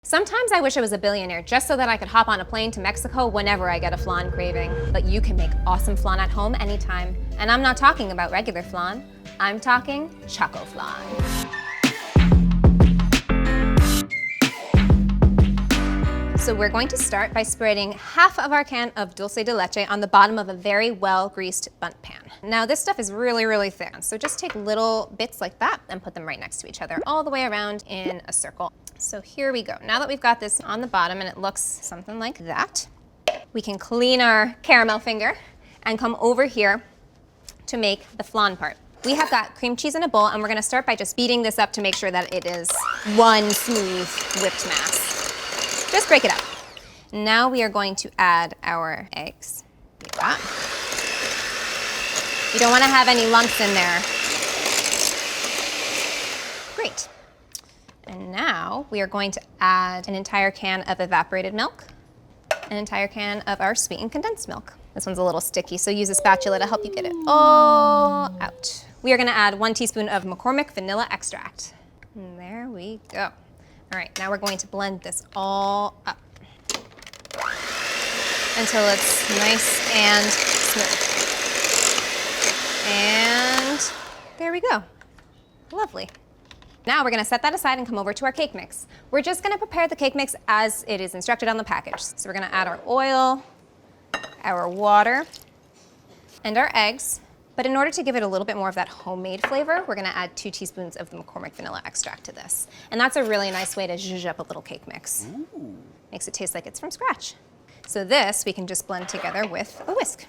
Sometimes I wish I was a billionaire just so that I could hop on a plane to Mexico whenever I get a flan craving. But you can make awesome flan at home anytime. And I'm not talking about regular flan, I'm talking chocoflan. So we're going to start by spreading half of our can of dulce de leche on the bottom of a very well-greased bundt pan. Now this stuff is really, really thin, so just take little bits like that and put them right next to each other all the way around in a circle. So here we go. Now that we've got this on the bottom and it looks something like that, we can clean our caramel finger and come over here to make the flan part. We have got cream cheese in a bowl and we're gonna start by just beating this up to make sure that it is one smooth whipped mass. Just break it up. Now we are going to add our eggs. Like that. You don't want to have any lumps in there. Great. And now we are going to add an entire can of evaporated milk, an entire can of our sweetened condensed milk. This one's a little sticky, so use a spatula to help you get it all out. We are going to add 1 teaspoon of McCormick vanilla extract. And there we go. All right, now we're going to blend this all up until it's nice and smooth. And there we go. Lovely. Now we're gonna set that aside and come over to our cake mix. We're just gonna prepare the cake mix as it is instructed on the package. So we're gonna add our oil, our water, and our eggs. But in order to give it a little bit more of that homemade flavor, we're gonna add 2 teaspoons of the McCormick vanilla extract to this. And that's a really nice way to zhuzh up a little cake mix. Ooh. Makes it taste like it's from scratch. So this we can just blend together with a whisk.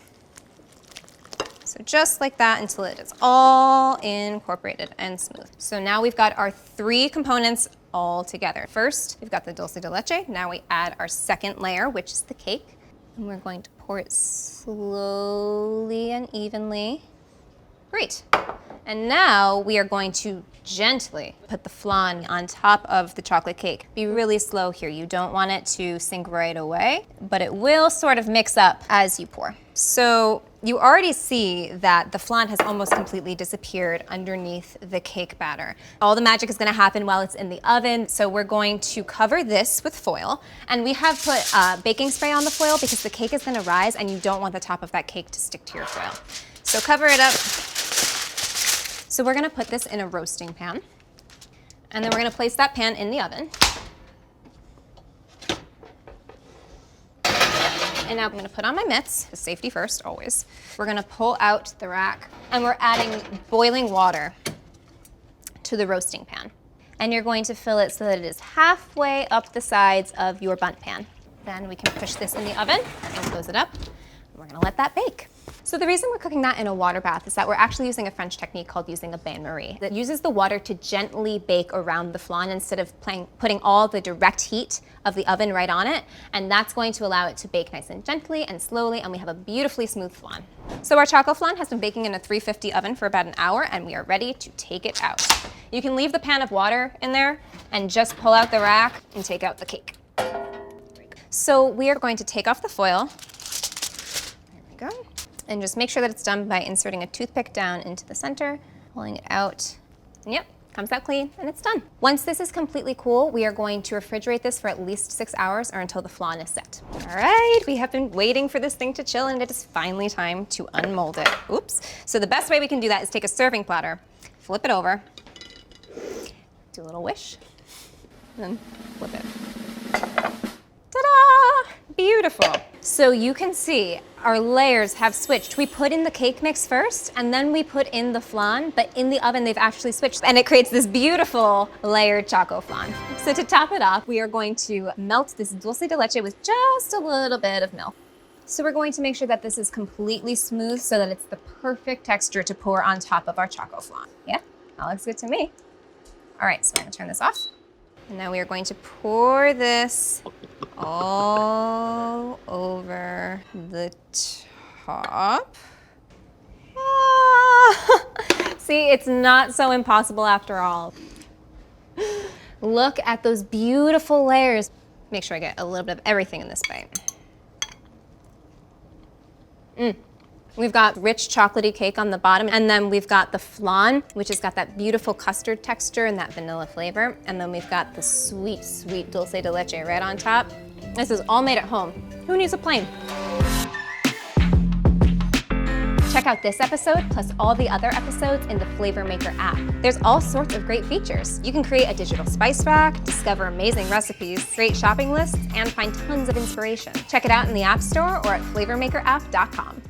So just like that until it is all incorporated and smooth. So now we've got our 3 components all together. First, we've got the dulce de leche. Now we add our second layer, which is the cake. And we're going to pour it slowly and evenly. Great. And now we are going to gently put the flan on top of the chocolate cake. Be really slow here. You don't want it to sink right away, but it will sort of mix up as you pour. So you already see that the flan has almost completely disappeared underneath the cake batter. All the magic is gonna happen while it's in the oven, so we're going to cover this with foil. And we have put baking spray on the foil because the cake is gonna rise and you don't want the top of that cake to stick to your foil. So cover it up. So we're gonna put this in a roasting pan. And then we're gonna place that pan in the oven. And now I'm gonna put on my mitts, safety first, always. We're gonna pull out the rack and we're adding boiling water to the roasting pan. And you're going to fill it so that it is halfway up the sides of your bundt pan. Then we can push this in the oven and close it up. And we're gonna let that bake. So the reason we're cooking that in a water bath is that we're actually using a French technique called using a bain-marie that uses the water to gently bake around the flan instead of putting all the direct heat of the oven right on it. And that's going to allow it to bake nice and gently and slowly, and we have a beautifully smooth flan. So our choco flan has been baking in a 350 oven for about an hour, and we are ready to take it out. You can leave the pan of water in there and just pull out the rack and take out the cake. So we are going to take off the foil. There we go. And just make sure that it's done by inserting a toothpick down into the center, pulling it out, and yep, comes out clean, and it's done. Once this is completely cool, we are going to refrigerate this for at least 6 hours or until the flan is set. All right, we have been waiting for this thing to chill, and it is finally time to unmold it. Oops. So the best way we can do that is take a serving platter, flip it over, do a little wish, and then flip it. Ta-da! Beautiful. So you can see our layers have switched. We put in the cake mix first, and then we put in the flan, but in the oven they've actually switched, and it creates this beautiful layered choco flan. So to top it off, we are going to melt this dulce de leche with just a little bit of milk. So we're going to make sure that this is completely smooth so that it's the perfect texture to pour on top of our choco flan. Yeah, that looks good to me. All right, so I'm gonna turn this off. And now we are going to pour this all over the top. Ah! See, it's not so impossible after all. Look at those beautiful layers. Make sure I get a little bit of everything in this bite. We've got rich chocolatey cake on the bottom, and then we've got the flan, which has got that beautiful custard texture and that vanilla flavor. And then we've got the sweet, sweet dulce de leche right on top. This is all made at home. Who needs a plane? Check out this episode, plus all the other episodes in the Flavor Maker app. There's all sorts of great features. You can create a digital spice rack, discover amazing recipes, create shopping lists, and find tons of inspiration. Check it out in the App Store or at flavormakerapp.com.